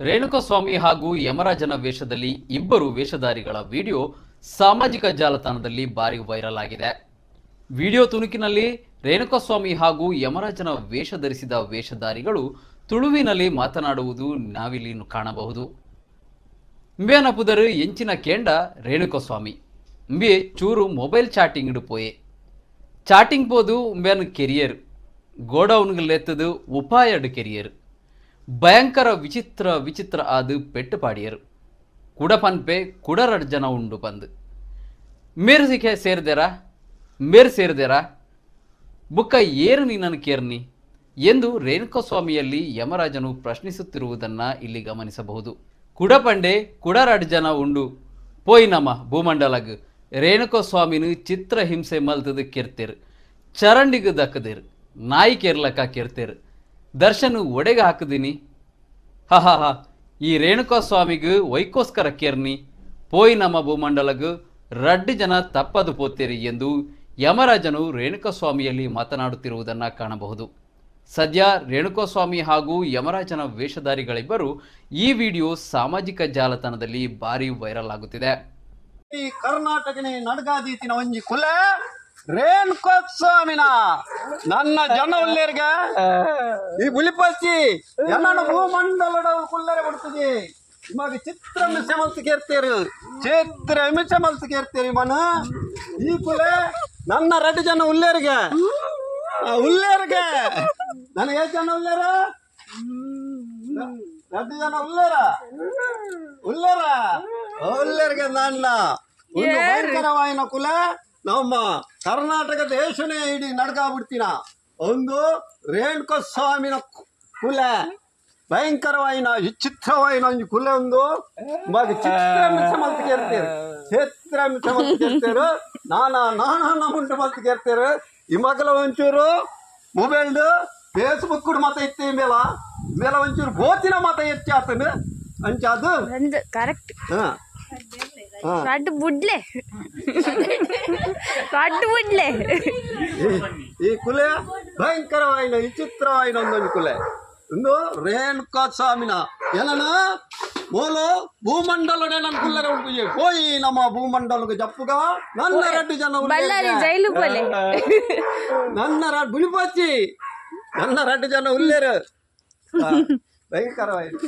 ರೇಣುಕಸ್ವಾಮಿ ಹಾಗೂ ಯಮರಾಜನ ವೇಷದಲ್ಲಿ ಇಬ್ಬರು ವೇಷಧಾರಿಗಳ ವಿಡಿಯೋ ಸಾಮಾಜಿಕ ಜಾಲತಾಣದಲ್ಲಿ ಭಾರಿ ವೈರಲ್ ಆಗಿದೆ. ವಿಡಿಯೋ ತುಣುಕಿನಲ್ಲಿ ರೇಣುಕಸ್ವಾಮಿ ಹಾಗೂ ಯಮರಾಜನ ವೇಷ ಧರಿಸಿದ ವೇಷಧಾರಿಗಳು ತುಳುವಿನಲ್ಲಿ ಮಾತನಾಡುವುದು ನಾವಿಲ್ಲಿ ಕಾಣಬಹುದು. ಇಂಬೇನ ಪುದರು ಎಂಚಿನ ಕೇಂಡ ರೇಣುಕಸ್ವಾಮಿ ಇಂಬೆ ಚೂರು ಮೊಬೈಲ್ ಚಾಟಿಂಗ್ ಇಡುಪೋಯೆ ಚಾಟಿಂಗ್ ಪೋದು ಇಂಬೇನ ಕೆರಿಯರ್ ಗೋಡೌನ್ಗೆ ಲೆತ್ತದು ಉಪಾಯಡ್ ಕೆರಿಯರ್ ಭಯಂಕರ ವಿಚಿತ್ರ ಆದು ಪೆಟ್ಟು ಪಾಡಿಯರು ಕುಡಪನ್ಪೆ ಕುಡರಡ್ ಜನ ಉಂಡು ಬಂದು ಮೇರು ಸೇರಿದೆರಾ ಬುಕ್ಕ ಏರು ನೀ ನನ್ನ ಕೇರ್ನಿ ಎಂದು ರೇಣುಕಸ್ವಾಮಿಯಲ್ಲಿ ಯಮರಾಜನು ಪ್ರಶ್ನಿಸುತ್ತಿರುವುದನ್ನು ಇಲ್ಲಿ ಗಮನಿಸಬಹುದು. ಕುಡಪಂಡೆ ಕುಡರಡ್ ಜನ ಉಂಡು ಪೋಯ್ ನಮ್ಮ ಭೂಮಂಡಲಗ್ ರೇಣುಕಸ್ವಾಮಿನು ಚಿತ್ರ ಹಿಂಸೆ ಮಲ್ತದು ಕೆರ್ತೆರು ಚರಂಡಿಗೆ ದಕ್ಕದಿರು ನಾಯಿ ಕೇರ್ಲಕ್ಕ ಕೆರ್ತೆರು ದರ್ಶನ ಒಡೆಗೆ ಹಾಕದಿನಿ ಹಾ ಈ ರೇಣುಕಸ್ವಾಮಿಗೂ ವೈಕೋಸ್ಕರ ಕೇರ್ನಿ ಪೋಯ್ ನಮ್ಮ ಭೂಮಂಡಲಗೂ ರಡ್ಡು ಜನ ತಪ್ಪದು ಪೋತೇರಿ ಎಂದು ಯಮರಾಜನು ರೇಣುಕಸ್ವಾಮಿಯಲ್ಲಿ ಮಾತನಾಡುತ್ತಿರುವುದನ್ನು ಕಾಣಬಹುದು. ಸದ್ಯ ರೇಣುಕಸ್ವಾಮಿ ಹಾಗೂ ಯಮರಾಜನ ವೇಷಧಾರಿಗಳಿಬ್ಬರು ಈ ವಿಡಿಯೋ ಸಾಮಾಜಿಕ ಜಾಲತಾಣದಲ್ಲಿ ಭಾರಿ ವೈರಲ್ ಆಗುತ್ತಿದೆ. ಈ ಕರ್ನಾಟಕನೇ ನಡ್ಗಾದೀತಿನ ಒಂಜಿ ಕುಲೆ ರೇಣುಕಸ್ವಾಮಿನ ನನ್ನ ಜನ ಉಳ್ಳೇರ್ಗೆ ಈ ಬುಲಿಪಚ್ಚಿ ಎಲ್ಲಾನು ಭೂಮಂಡಲದ ಕುಲ್ಲರೆ ಬಿಡ್ತದೆ ಇವಾಗ ಚಿತ್ರ ಮಿಷ ಮಲ್ತು ಕೇರ್ತೀರಿ ಮನ ಈ ಕುಲೆ ನನ್ನ ರೆಡ್ಡು ಜನ ಉಳ್ಳೇರ್ಗೆ ನನ್ನ ಎಷ್ಟು ಜನ ಉಳ್ಳೇರ ರೆಡ್ಡು ಜನ ಉಳ್ಳೇರ್ಗೆ ನನ್ನ ಒಂದು ಭಯಂಕರವಾಯಿನ ಕುಲೆ ನಮ್ಮ ಕರ್ನಾಟಕ ದೇಶನೇ ಇಡೀ ನಡ್ಕಾಬಿಡ್ತೀನ ಒಂದು ರೇಣುಕಸ್ವಾಮಿನ ಕುಲೆ ಭಯಂಕರವಾಯಿನ ವಿಚಿತ್ರವಾಯಿನ ಒಂದು ಕುಲೆ ಒಂದು ಚಿತ್ರ ಮಲ್ತು ಕೇರ್ತೀರು ನಾನಾ ಮುಂಟು ಮಲ್ತು ಕೇರ್ತೀರು ಈ ಮಗಲ ಒಂಚೂರು ಮೊಬೈಲ್ದು ಫೇಸ್ಬುಕ್ ಕೂಡ ಮತ ಇತ್ತು ಮೇಲೆ ಒಂಚೂರು ಬೋತಿನ ಮತ ಹೆಚ್ಚು ಆತನು ಅಂಚಾದು ಕರೆಕ್ಟ್ ಈ ಕುಲೆ ಭಯಂಕರವಾಯಿನ ವಿಚಿತ್ರವಾಯಿನ ಒಂದೊಂದು ಕುಲೆ ಒಂದು ರೇಣುಕಸ್ವಾಮಿನ ಏನನ ಮೋಲು ಭೂಮಂಡಲನೇ ನನ್ನ ಕುಲ್ಲರೆ ಉಂಟು ಹೋಯಿ ನಮ್ಮ ಭೂಮಂಡಲಕ್ಕೆ ಜಪ್ಪುಗ ನನ್ನ ರೆಡ್ಡು ಜನ ನನ್ನ ಬುಳಿಪಚ್ಚಿ ನನ್ನ ರೆಡ್ಡು ಜನ ಉಳ್ಳೇರು ಭಯಂಕರವಾಯಿತು.